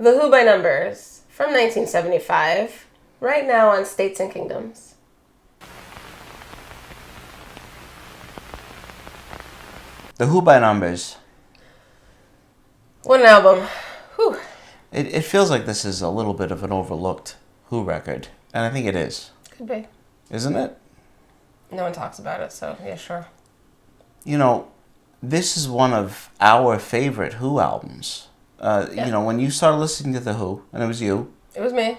The Who by Numbers from 1975, right now on States and Kingdoms. The Who by Numbers. What an album. Whew. It feels like this is a little bit of an overlooked Who record, and I think it is. Could be. Isn't it? No one talks about it, so yeah, sure. You know, this is one of our favorite Who albums. Yeah. You know, when you started listening to The Who, and it was you. It was me.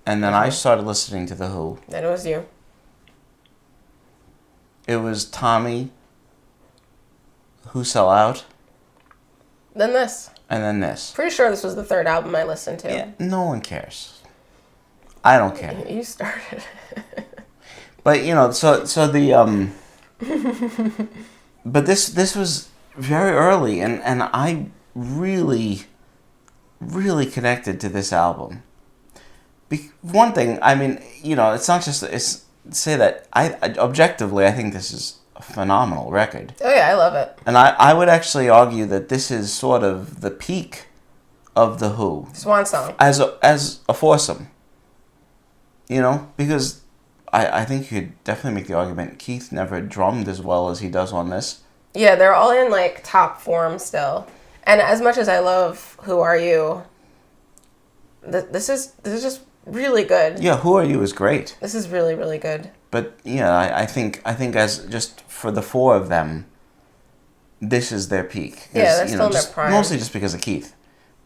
And then I started listening to The Who. Then it was you. It was Tommy, Who Sell Out. Then this. And then this. Pretty sure this was the third album I listened to. Yeah, no one cares. I don't care. You started. But, you know, so the, but this was very early, and I really, really connected to this album. One thing, I mean, you know, it's not just, say that, objectively, I think this is a phenomenal record. Oh yeah, I love it. And I would actually argue that this is sort of the peak of The Who. Swan song. As a foursome. You know, because I think you could definitely make the argument Keith never drummed as well as he does on this. Yeah, they're all in like top form still. And as much as I love Who Are You, this is just really good. Yeah, Who Are You is great. This is really, really good. But yeah, I think as just for the four of them, this is their peak. Yeah, they're still in their prime. Mostly just because of Keith.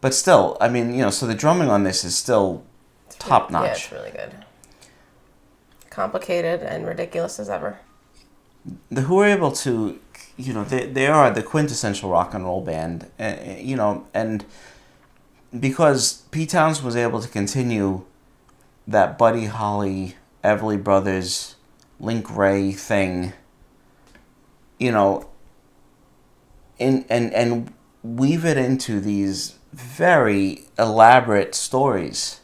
But still, I mean, you know, so the drumming on this is still top notch. Yeah, it's really good. Complicated and ridiculous as ever. The Who are able to, you know, they are the quintessential rock and roll band, you know, and because Pete Townsend was able to continue that Buddy Holly, Everly Brothers, Link Wray thing, you know, and weave it into these very elaborate stories.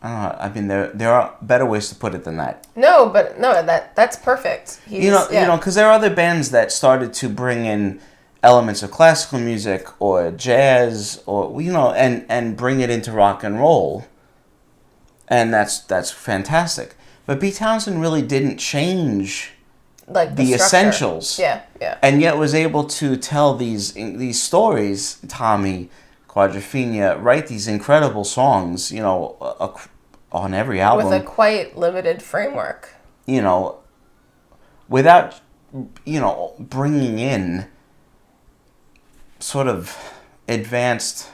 I don't know. I mean, there are better ways to put it than that. No, but no, that's perfect. You know, because there are other bands that started to bring in elements of classical music or jazz, or you know, and bring it into rock and roll, and that's fantastic. But Pete Townsend really didn't change like the structure. essentials. Yeah, yeah. And yet was able to tell these stories. Tommy, Quadrophenia, write these incredible songs. You know, on every album with a quite limited framework. You know, without, you know, bringing in sort of advanced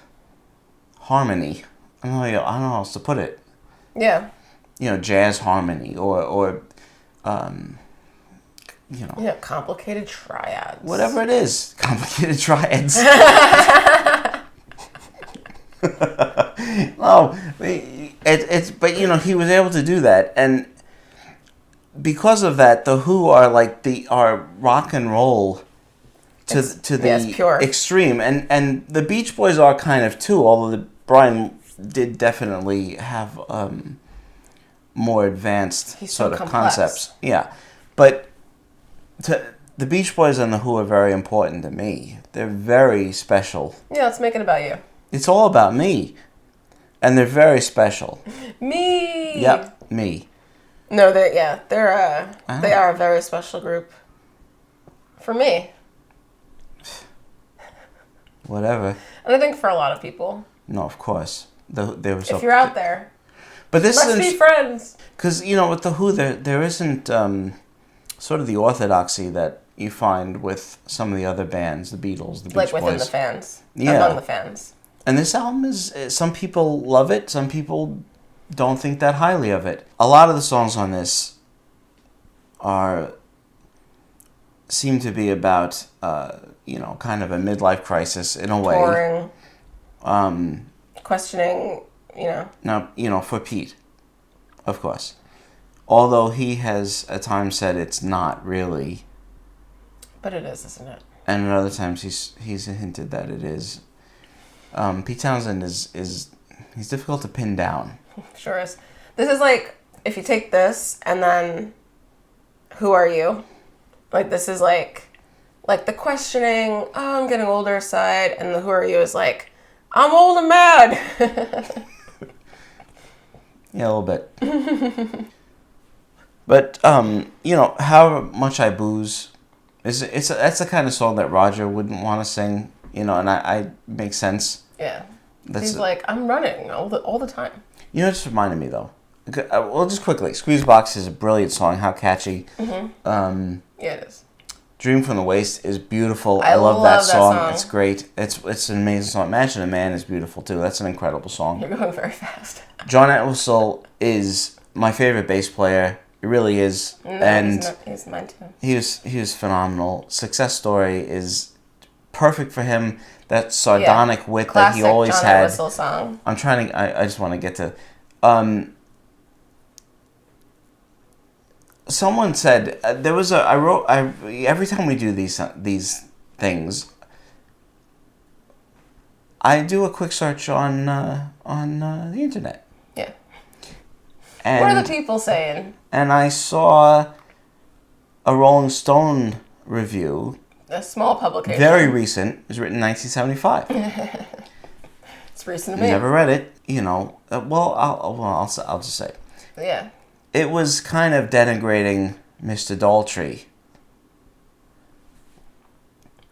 harmony. I don't know how else to put it. Yeah. You know, jazz harmony or you know. Yeah, complicated triads. Whatever it is. Complicated triads. No, but you know, he was able to do that, and because of that, the Who are rock and roll to the pure. extreme, and the Beach Boys are kind of too. Although Brian did definitely have more advanced sort of complex. concepts, yeah. But the Beach Boys and the Who are very important to me. They're very special. Yeah, let's make it about you. It's all about me. And they're very special. Me. Yep, me. No, they are a very special group. For me. Whatever. And I think for a lot of people. No, of course. They were so. If you're out there, but this let's be friends. Because you know, with the Who, there isn't sort of the orthodoxy that you find with some of the other bands, the Beatles, the Beach Boys. Like within the fans. Yeah. Among the fans. And this album is, some people love it, some people don't think that highly of it. A lot of the songs on this seem to be about, you know, kind of a midlife crisis in a way. Touring. Questioning, you know. Now, you know, for Pete, of course. Although he has at times said it's not really. But it is, isn't it? And at other times he's hinted that it is. Pete Townsend he's difficult to pin down. Sure is. This is like, if you take this and then Who Are You? Like, this is like the questioning, oh, I'm getting older side, and the Who Are You is like I'm old and mad. Yeah, a little bit. But however much I booze, that's the kind of song that Roger wouldn't want to sing. And I makes sense. Yeah. He's like, I'm running all the time. It just reminded me though. Well, just quickly, Squeezebox is a brilliant song. How catchy. Yeah, it is. Dream from the Waist is beautiful. I love that song. It's great. It's an amazing song. Imagine a Man is beautiful too. That's an incredible song. You're going very fast. John Entwistle is my favorite bass player. He really is. No, and he's mine too. He was phenomenal. Success Story is perfect for him. That sardonic wit classic that he always John had. Entwistle song. I'm trying to. I just want to get to. Someone said there was every time we do these things, I do a quick search on the internet. Yeah. And, what are the people saying? And I saw a Rolling Stone review. A small publication. Very recent. It was written in 1975. It's recent to me. Never read it. I'll just say. Yeah. It was kind of denigrating Mr. Daltrey.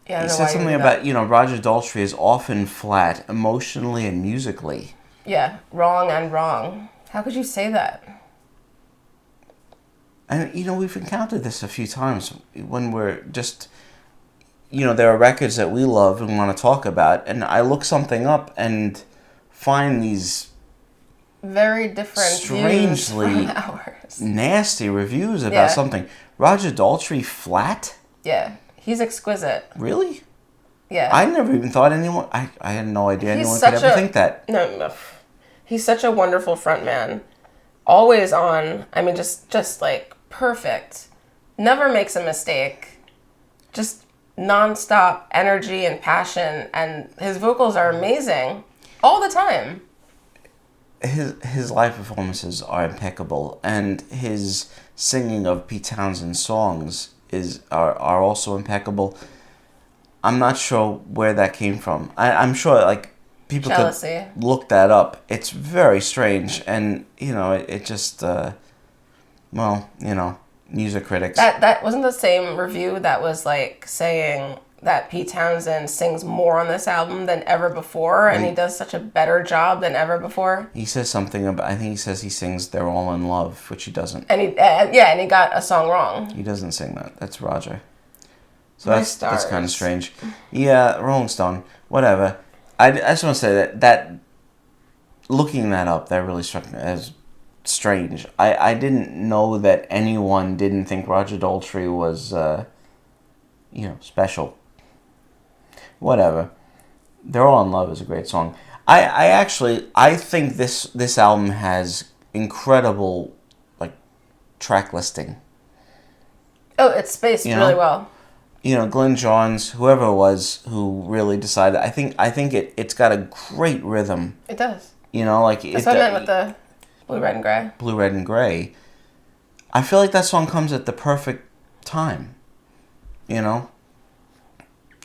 Yeah, he said something about, Roger Daltrey is often flat, emotionally and musically. Yeah, wrong and wrong. How could you say that? And, we've encountered this a few times when we're just, there are records that we love and want to talk about, and I look something up and find these very different strangely views from ours. Nasty reviews about something. Roger Daltrey flat? Yeah, he's exquisite. Really? Yeah. I never even thought anyone... I had no idea anyone could ever think that. No. He's such a wonderful frontman. Always on. I mean, just like perfect. Never makes a mistake. Just nonstop energy and passion. And his vocals are amazing. All the time. His live performances are impeccable, and his singing of Pete Townshend's songs are also impeccable. I'm not sure where that came from. I'm sure people Jealousy. Could look that up. It's very strange, and it just music critics. That wasn't the same review that was saying that Pete Townsend sings more on this album than ever before, and he does such a better job than ever before. He says something about, I think he says he sings "They're All in Love," which he doesn't. And he got a song wrong. He doesn't sing that. That's Roger. So that's kind of strange. Yeah, Rolling Stone, whatever. I just want to say that looking that up, that really struck me as strange. I didn't know that anyone didn't think Roger Daltrey was special. Whatever. They're All in Love is a great song. I think this album has incredible track listing. Oh, it's spaced really well. Glenn Johns, whoever it was who really decided, I think it's got a great rhythm. It does. That's what I meant with the Blue, Red, and Gray. Blue, Red, and Gray. I feel like that song comes at the perfect time.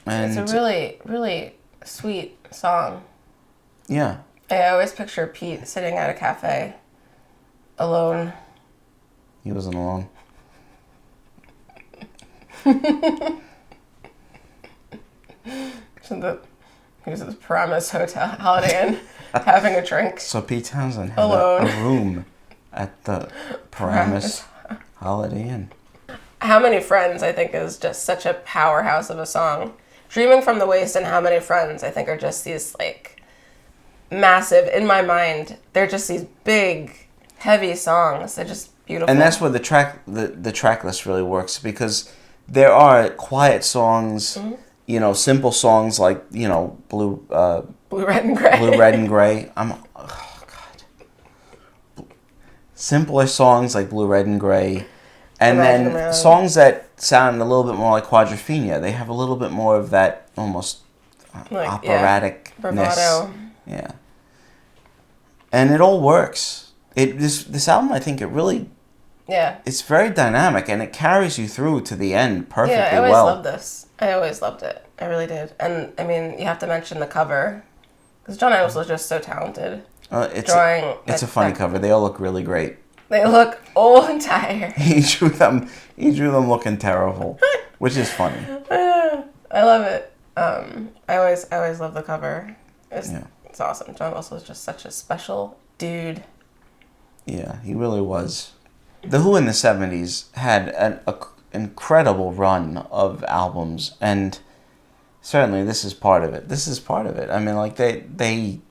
And it's a really, really sweet song. Yeah. I always picture Pete sitting at a cafe, alone. He wasn't alone. He was at the Paramus Hotel, Holiday Inn, having a drink. So Pete Townsend had alone. a room at the Paramus Holiday Inn. How Many Friends, I think, is just such a powerhouse of a song. Dreaming from the Waist and How Many Friends, I think, are just these, massive, in my mind, they're just these big, heavy songs. They're just beautiful. And that's where the track list really works, because there are quiet songs, simple songs like, Blue, Red, and Gray. Blue, Red, and Gray. Simpler songs like Blue, Red, and Gray. And then songs that sound a little bit more like Quadrophenia. They have a little bit more of that almost operaticness. Bravado. Yeah. And it all works. This album, I think it really... Yeah. It's very dynamic, and it carries you through to the end perfectly well. Yeah, I always loved this. I always loved it. I really did. And, I mean, you have to mention the cover. Because John Entwistle is just so talented. It's Drawing. a funny cover. They all look really great. They look old and tired. He drew them looking terrible, which is funny. I love it. I always love the cover. It's awesome. John Entwistle is just such a special dude. Yeah, he really was. The Who in the 70s had an incredible run of albums, and certainly this is part of it. I mean, like, they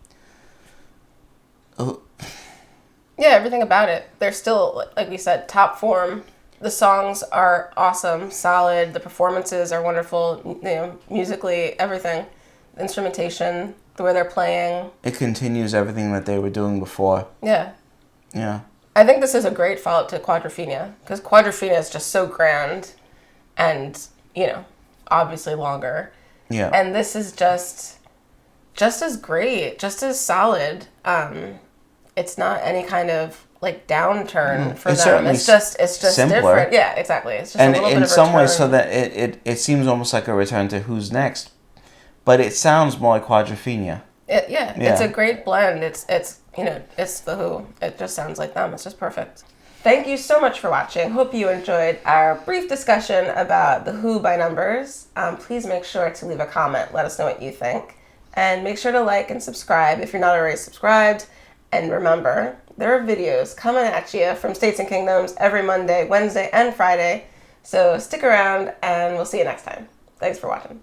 yeah, everything about it. They're still, like we said, top form. The songs are awesome, solid. The performances are wonderful, musically, everything. The instrumentation, the way they're playing. It continues everything that they were doing before. Yeah. Yeah. I think this is a great follow-up to Quadrophenia, because Quadrophenia is just so grand and, obviously longer. Yeah. And this is just as great, just as solid. It's not any kind of downturn for them. It's just simpler. Different. Yeah, exactly. It's just and a little bit in of a some return. ways, so that it seems almost like a return to Who's Next, but it sounds more like Quadrophenia. Yeah, it's a great blend. It's it's the Who. It just sounds like them. It's just perfect. Thank you so much for watching. Hope you enjoyed our brief discussion about the Who by numbers. Please make sure to leave a comment. Let us know what you think. And make sure to like and subscribe if you're not already subscribed. And remember, there are videos coming at you from States and Kingdoms every Monday, Wednesday, and Friday. So stick around, and we'll see you next time. Thanks for watching.